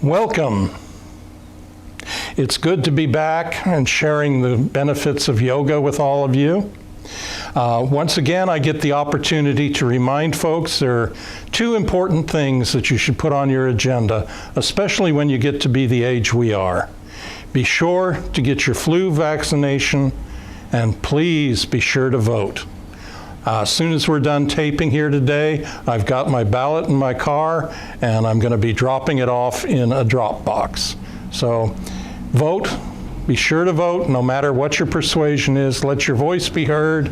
Welcome. It's good to be back and sharing the benefits of yoga with all of you. Once again, I get the opportunity to remind folks there are two important things that you should put on your agenda, especially when you get to be the age we are. Be sure to get your flu vaccination, and please be sure to vote. As soon as we're done taping here today, I've got my ballot in my car, and I'm going to be dropping it off in a drop box. So vote, be sure to vote, no matter what your persuasion is. Let your voice be heard.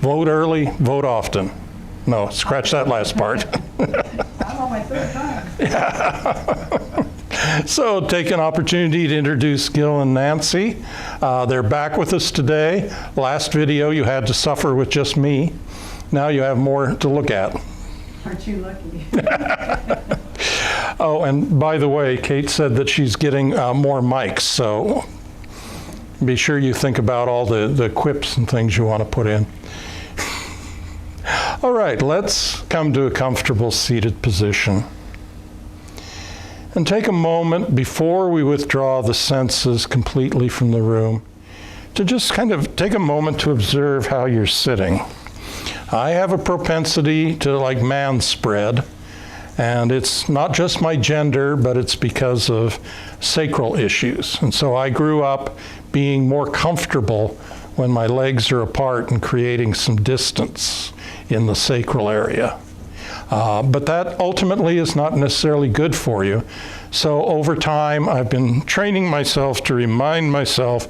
Vote early, vote often. No, scratch that last part. I'm on my third time. Yeah. So take an opportunity to introduce Gil and Nancy. They're back with us today. Last video you had to suffer with just me. Now you have more to look at. Aren't you lucky? Oh, and by the way, Kate said that she's getting more mics, so be sure you think about all the quips and things you want to put in. All right, let's come to a comfortable seated position. And take a moment before we withdraw the senses completely from the room to just kind of take a moment to observe how you're sitting. I have a propensity to like man spread, and it's not just my gender, but it's because of sacral issues. And so I grew up being more comfortable when my legs are apart and creating some distance in the sacral area. But that ultimately is not necessarily good for you. So over time, I've been training myself to remind myself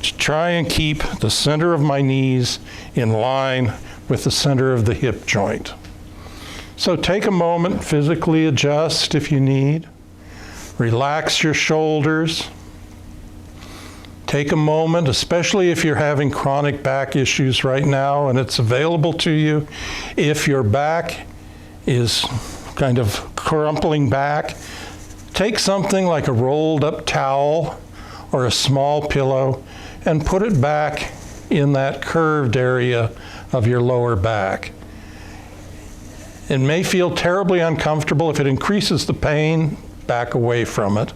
to try and keep the center of my knees in line with the center of the hip joint. So take a moment, physically adjust if you need. Relax your shoulders. Take a moment, especially if you're having chronic back issues right now and it's available to you. If your back is kind of crumpling back, take something like a rolled up towel or a small pillow and put it back in that curved area of your lower back. It may feel terribly uncomfortable. If it increases the pain, back away from it.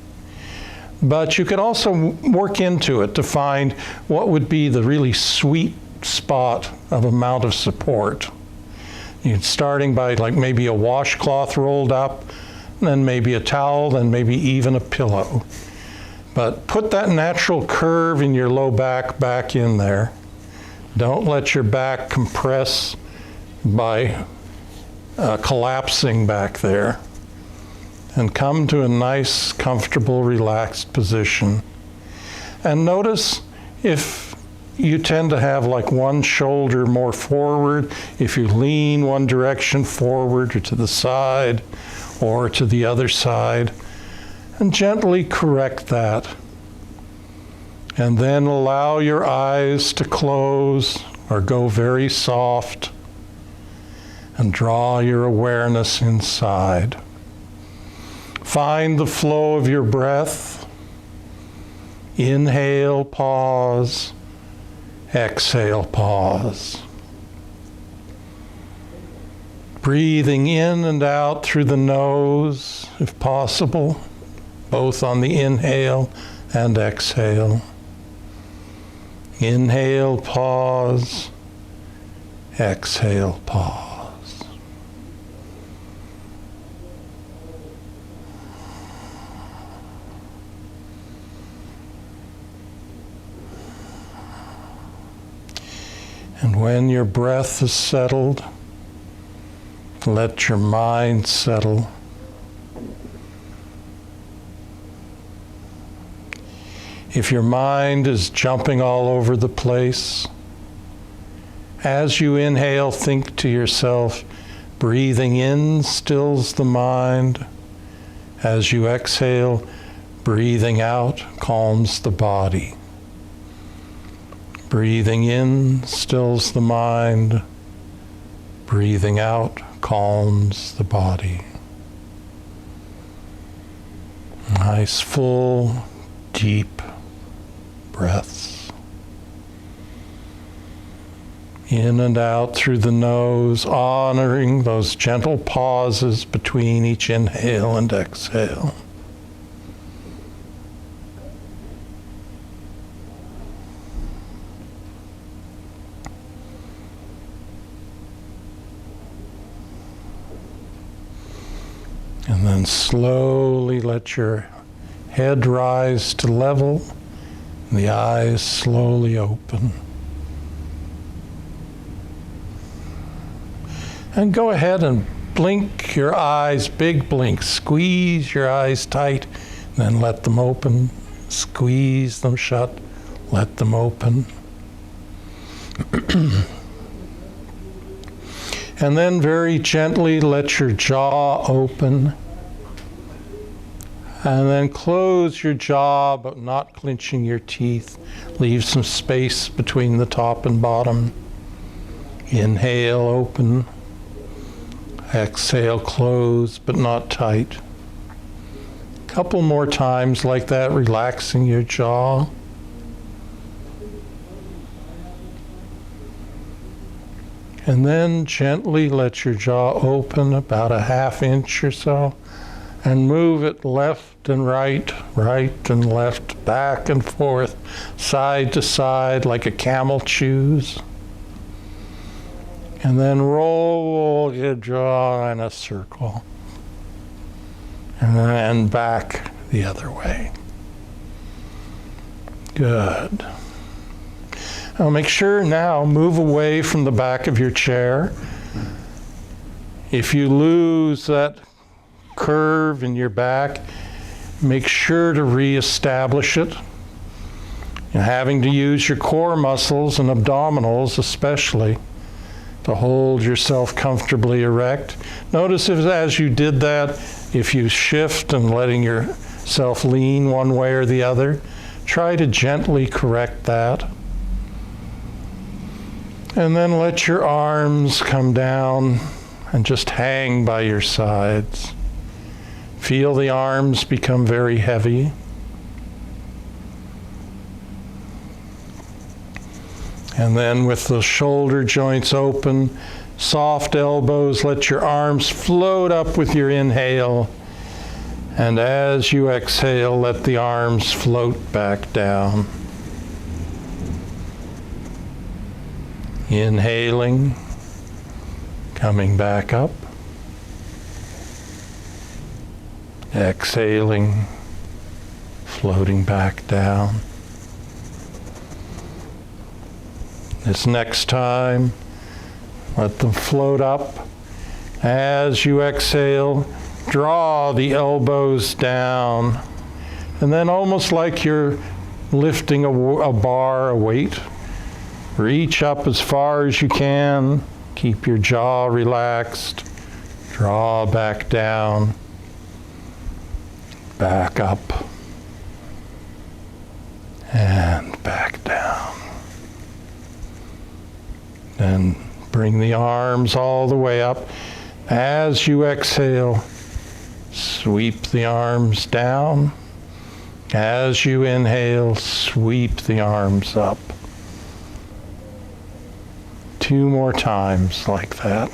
But you could also work into it to find what would be the really sweet spot of amount of support. Starting by like maybe a washcloth rolled up, then maybe a towel, then maybe even a pillow. But put that natural curve in your low back in there. Don't let your back compress by collapsing back there. And come to a nice, comfortable, relaxed position. And notice if you tend to have like one shoulder more forward, if you lean one direction forward or to the side or to the other side, and gently correct that. And then allow your eyes to close or go very soft and draw your awareness inside. Find the flow of your breath. Inhale, pause. Exhale, pause. Breathing in and out through the nose, if possible, both on the inhale and exhale. Inhale, pause. Exhale, pause. And when your breath is settled, let your mind settle. If your mind is jumping all over the place, as you inhale, think to yourself, breathing in stills the mind. As you exhale, breathing out calms the body. Breathing in stills the mind. Breathing out calms the body. Nice, full, deep breaths. In and out through the nose, honoring those gentle pauses between each inhale and exhale. And then slowly let your head rise to level, and the eyes slowly open. And go ahead and blink your eyes, big blink. Squeeze your eyes tight, then let them open. Squeeze them shut, let them open. And then very gently let your jaw open. And then close your jaw, but not clenching your teeth. Leave some space between the top and bottom. Inhale, open. Exhale, close, but not tight. A couple more times like that, relaxing your jaw. And then gently let your jaw open about a half inch or so and move it left and right, right and left, back and forth, side to side like a camel chews. And then roll your jaw in a circle. And then back the other way. Good. Now make sure now, move away from the back of your chair. If you lose that curve in your back, make sure to reestablish it. You're having to use your core muscles and abdominals especially to hold yourself comfortably erect. Notice if, as you did that, if you shift and letting yourself lean one way or the other, try to gently correct that. And then let your arms come down and just hang by your sides. Feel the arms become very heavy. And then with the shoulder joints open, soft elbows, let your arms float up with your inhale. And as you exhale, let the arms float back down. Inhaling, coming back up. Exhaling, floating back down. This next time, let them float up. As you exhale, draw the elbows down. And then almost like you're lifting a bar, a weight, reach up as far as you can. Keep your jaw relaxed. Draw back down. Back up. And back down. Then bring the arms all the way up. As you exhale, sweep the arms down. As you inhale, sweep the arms up. 2 more times like that.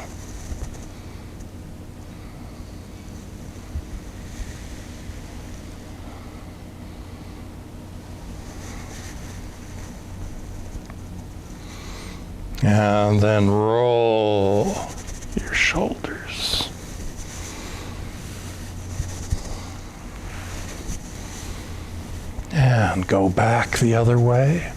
And then roll your shoulders. And go back the other way.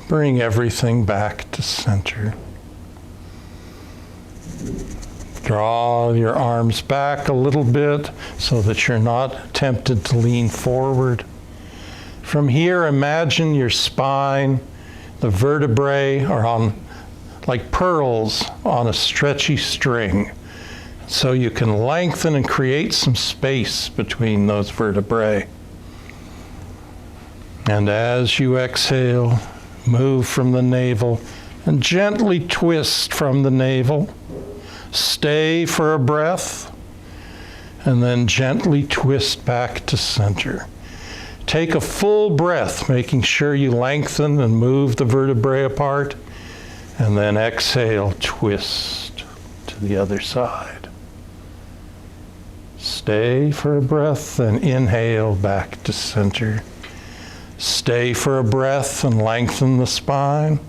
Bring everything back to center. Draw your arms back a little bit so that you're not tempted to lean forward. From here, imagine your spine, the vertebrae are on like pearls on a stretchy string. So you can lengthen and create some space between those vertebrae. And as you exhale, move from the navel and gently twist from the navel. Stay for a breath and then gently twist back to center. Take a full breath, making sure you lengthen and move the vertebrae apart, and then exhale, twist to the other side. Stay for a breath and inhale back to center. Stay for a breath and lengthen the spine.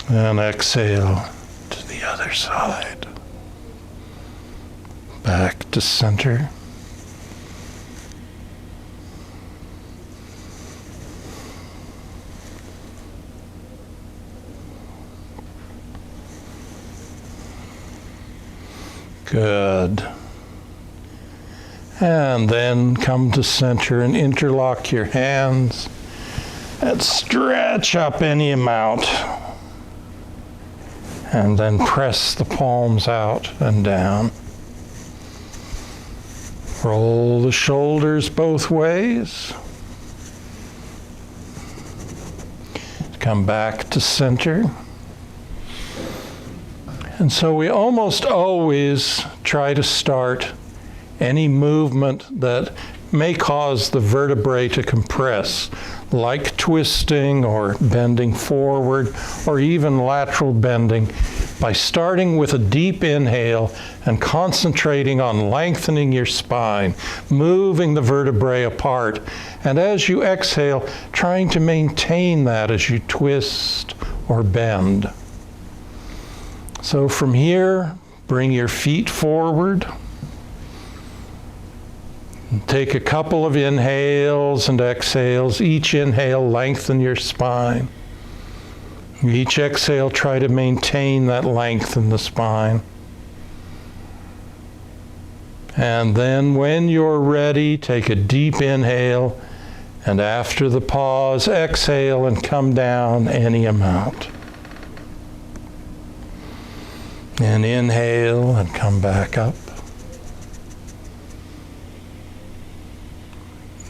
And exhale to the other side. Back to center. Good. And then come to center and interlock your hands and stretch up any amount. And then press the palms out and down. Roll the shoulders both ways. Come back to center. And so we almost always try to start any movement that may cause the vertebrae to compress, like twisting or bending forward or even lateral bending, by starting with a deep inhale and concentrating on lengthening your spine, moving the vertebrae apart, and as you exhale, trying to maintain that as you twist or bend. So from here, bring your feet forward. Take a couple of inhales and exhales. Each inhale, lengthen your spine. Each exhale, try to maintain that length in the spine. And then when you're ready, take a deep inhale, and after the pause, exhale and come down any amount. And inhale and come back up.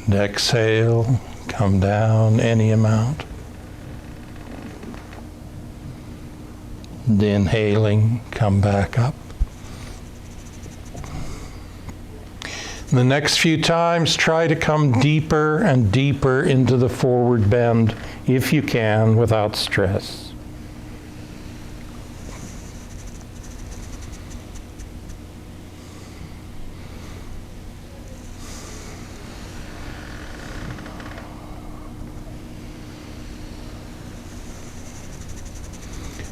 And exhale, come down any amount. And inhaling, come back up. The next few times, try to come deeper and deeper into the forward bend, if you can, without stress.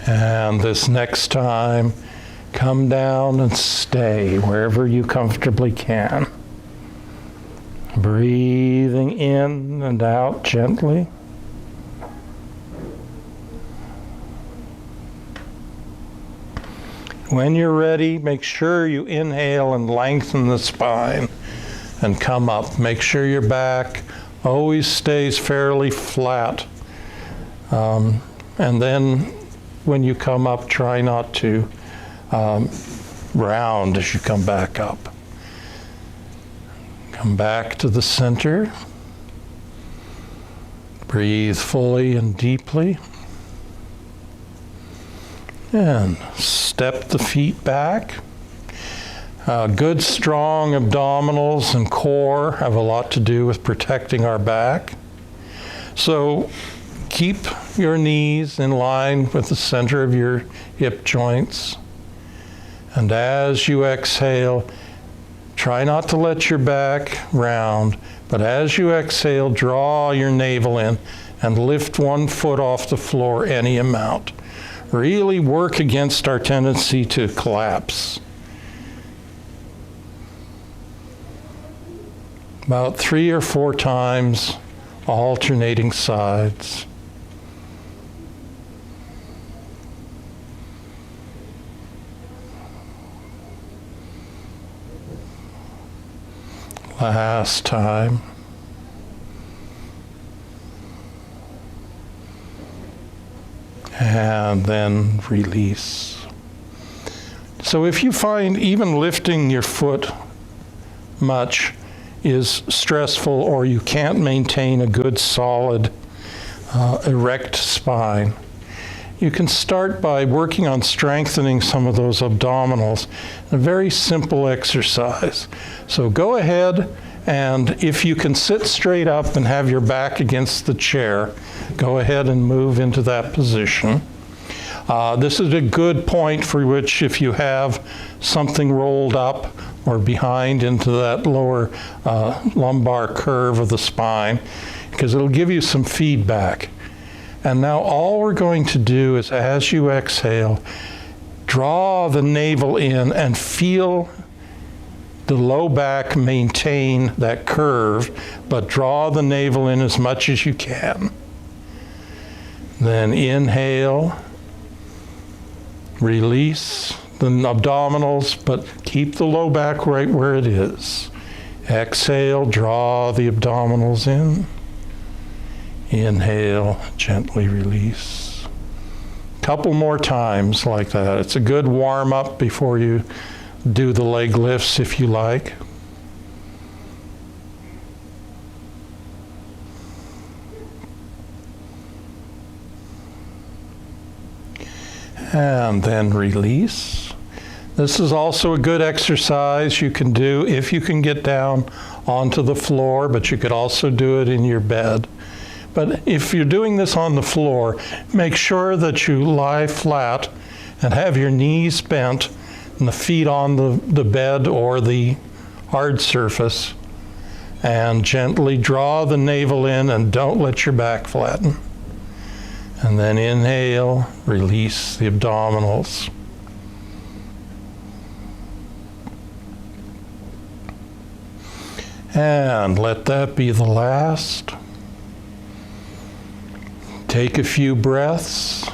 And this next time, come down and stay wherever you comfortably can. Breathing in and out gently. When you're ready, make sure you inhale and lengthen the spine and come up. Make sure your back always stays fairly flat. And then when you come up, try not to round as you come back up. Come back to the center. Breathe fully and deeply. And step the feet back. Good strong abdominals and core have a lot to do with protecting our back. So keep your knees in line with the center of your hip joints. And as you exhale, try not to let your back round, but as you exhale, draw your navel in and lift one foot off the floor any amount. Really work against our tendency to collapse. About 3 or 4 times, alternating sides. Last time. And then release. So if you find even lifting your foot much is stressful, or you can't maintain a good solid erect spine, you can start by working on strengthening some of those abdominals. A very simple exercise. So go ahead, and if you can sit straight up and have your back against the chair, go ahead and move into that position. This is a good point for which, if you have something rolled up or behind into that lower lumbar curve of the spine, because it'll give you some feedback. And now all we're going to do is, as you exhale, draw the navel in and feel the low back maintain that curve, but draw the navel in as much as you can. Then inhale, release the abdominals, but keep the low back right where it is. Exhale, draw the abdominals in. Inhale, gently release. Couple more times like that. It's a good warm-up before you do the leg lifts if you like. And then release. This is also a good exercise you can do if you can get down onto the floor, but you could also do it in your bed. But if you're doing this on the floor, make sure that you lie flat and have your knees bent and the feet on the bed or the hard surface, and gently draw the navel in and don't let your back flatten. And then inhale, release the abdominals. And let that be the last. Take a few breaths,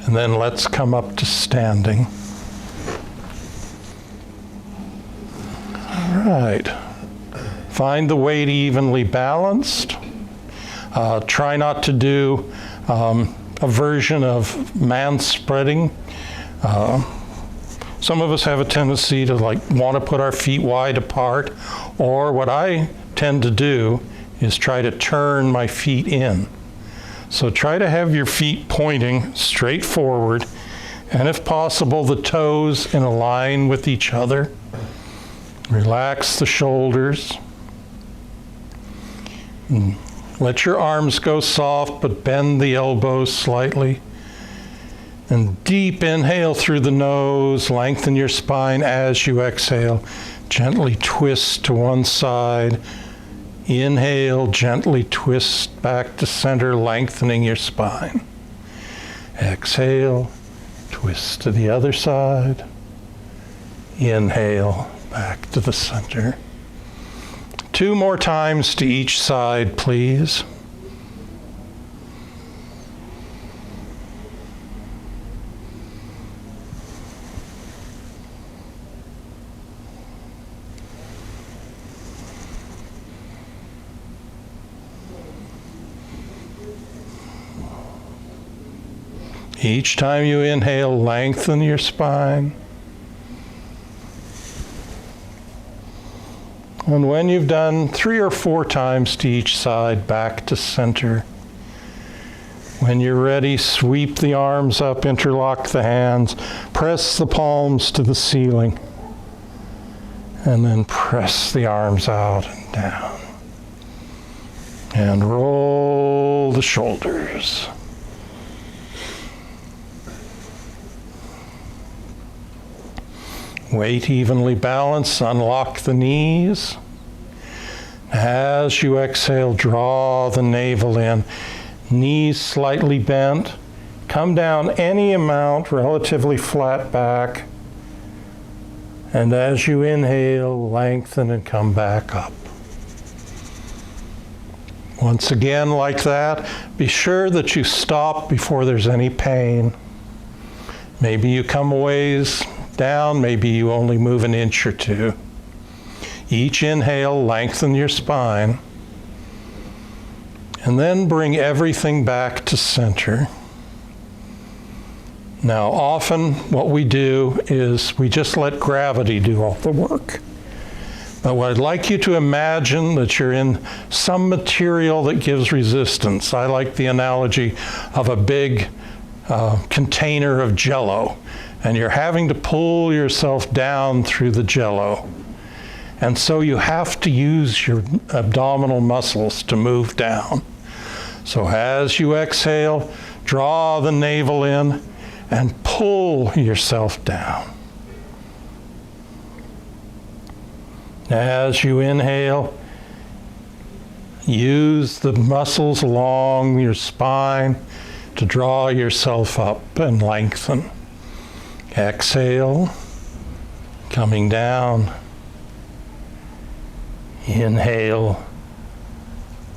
and then let's come up to standing. All right. Find the weight evenly balanced. Try not to do a version of man spreading. Some of us have a tendency to want to put our feet wide apart, or what I tend to do is try to turn my feet in. So try to have your feet pointing straight forward, and if possible, the toes in a line with each other. Relax the shoulders. Let your arms go soft, but bend the elbows slightly. And deep inhale through the nose, lengthen your spine as you exhale. Gently twist to one side. Inhale, gently twist back to center, lengthening your spine. Exhale, twist to the other side. Inhale, back to the center. 2 more times to each side, please. Each time you inhale, lengthen your spine. And when you've done 3 or 4 times to each side, back to center. When you're ready, sweep the arms up, interlock the hands, press the palms to the ceiling, and then press the arms out and down. And roll the shoulders. Weight evenly balanced, unlock the knees. As you exhale, draw the navel in. Knees slightly bent. Come down any amount, relatively flat back. And as you inhale, lengthen and come back up. Once again, like that, be sure that you stop before there's any pain. Maybe you come a ways down, maybe you only move an inch or 2. Each inhale, lengthen your spine, and then bring everything back to center. Now, often what we do is we just let gravity do all the work. But what I'd like you to imagine that you're in some material that gives resistance. I like the analogy of a big container of Jell-O, and you're having to pull yourself down through the Jell-O. And so you have to use your abdominal muscles to move down. So as you exhale, draw the navel in and pull yourself down. As you inhale, Use the muscles along your spine to draw yourself up and lengthen. Exhale, coming down. Inhale,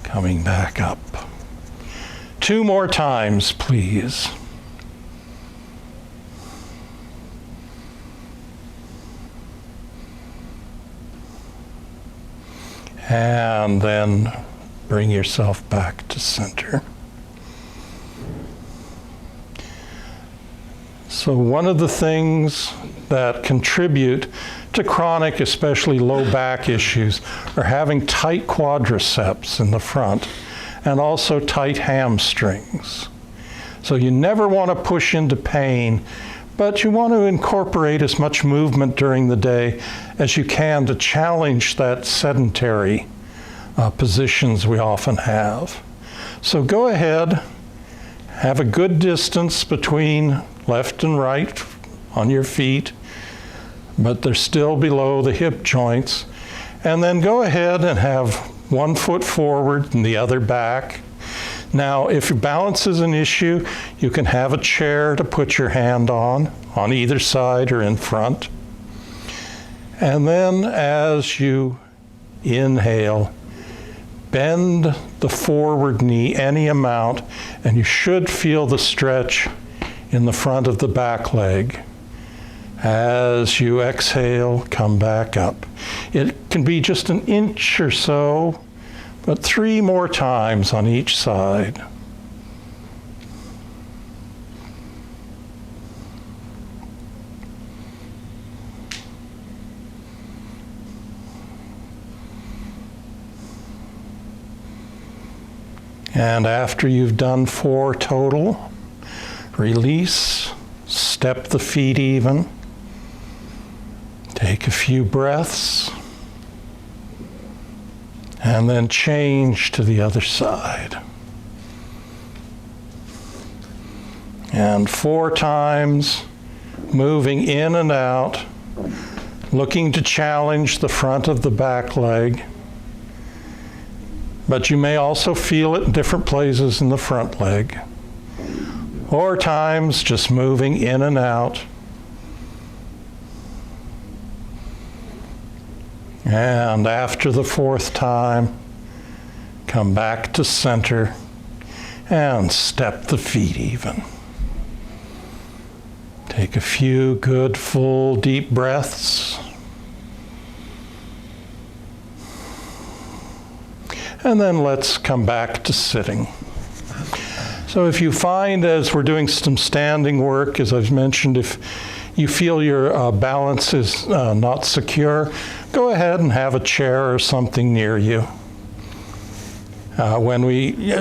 coming back up. 2 more times, please. And then bring yourself back to center. So one of the things that contribute to chronic, especially low back issues, are having tight quadriceps in the front and also tight hamstrings. So you never want to push into pain, but you want to incorporate as much movement during the day as you can to challenge that sedentary positions we often have. So go ahead, have a good distance between left and right on your feet, but they're still below the hip joints. And then go ahead and have one foot forward and the other back. Now, if your balance is an issue, you can have a chair to put your hand on either side or in front. And then as you inhale, bend the forward knee any amount, and you should feel the stretch in the front of the back leg. As you exhale, come back up. It can be just an inch or so, but 3 more times on each side. And after you've done 4 total, release, step the feet even, take a few breaths, and then change to the other side. And 4 times, moving in and out, looking to challenge the front of the back leg. But you may also feel it in different places in the front leg. Or times just moving in and out. And after the 4th time, come back to center and step the feet even. Take a few good, full, deep breaths. And then let's come back to sitting. So if you find, as we're doing some standing work, as I've mentioned, if you feel your balance is not secure, go ahead and have a chair or something near you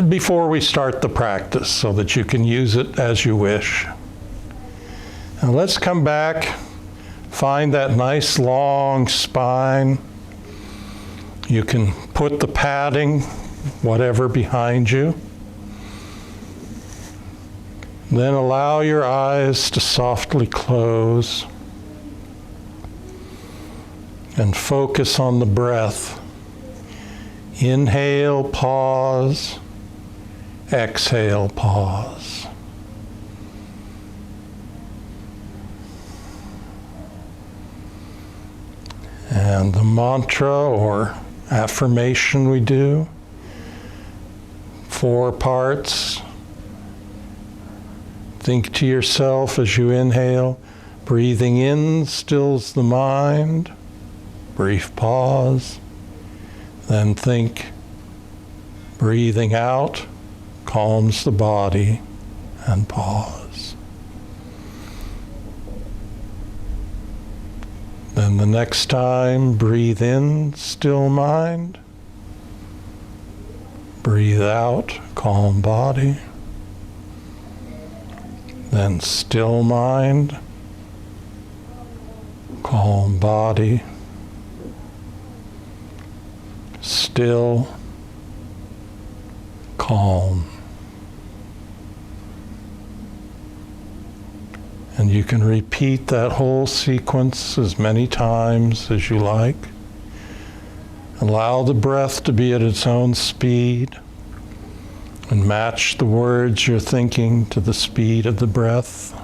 before we start the practice, so that you can use it as you wish. Now let's come back, find that nice long spine. You can put the padding, whatever, behind you. Then allow your eyes to softly close and focus on the breath. Inhale, pause. Exhale, pause. And the mantra or affirmation we do, 4 parts. Think to yourself as you inhale, breathing in stills the mind. Brief pause. Then think, breathing out calms the body, and pause. Then the next time, breathe in, still mind. Breathe out, calm body. Then still mind, calm body, still, calm. And you can repeat that whole sequence as many times as you like, Allow the breath to be at its own speed and match the words you're thinking to the speed of the breath.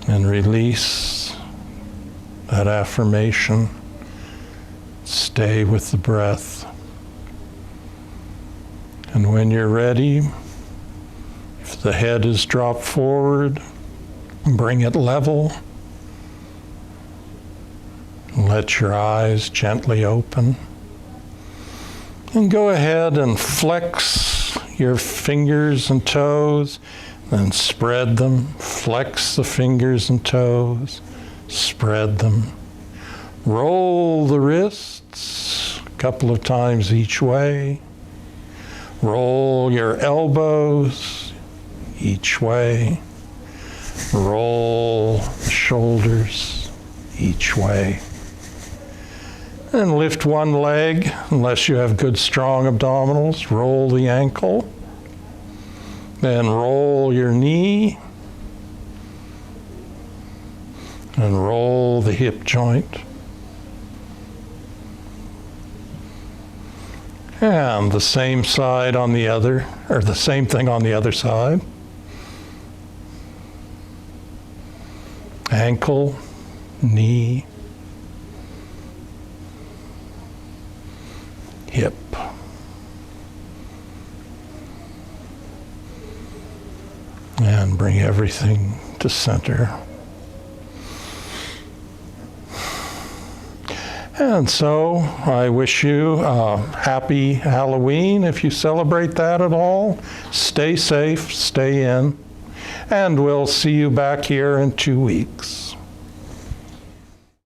And release that affirmation. Stay with the breath. And when you're ready, if the head is dropped forward, bring it level. Let your eyes gently open. And go ahead and flex your fingers and toes, then spread them. Flex the fingers and toes, spread them. Roll the wrists a couple of times each way. Roll your elbows each way. Roll the shoulders each way. And lift one leg, unless you have good strong abdominals. Roll the ankle. Then roll your knee. And roll the hip joint. And the same side on the other, or the same thing on the other side. Ankle, knee, hip. And bring everything to center. And so I wish you a happy Halloween if you celebrate that at all. Stay safe, stay in, and we'll see you back here in 2 weeks.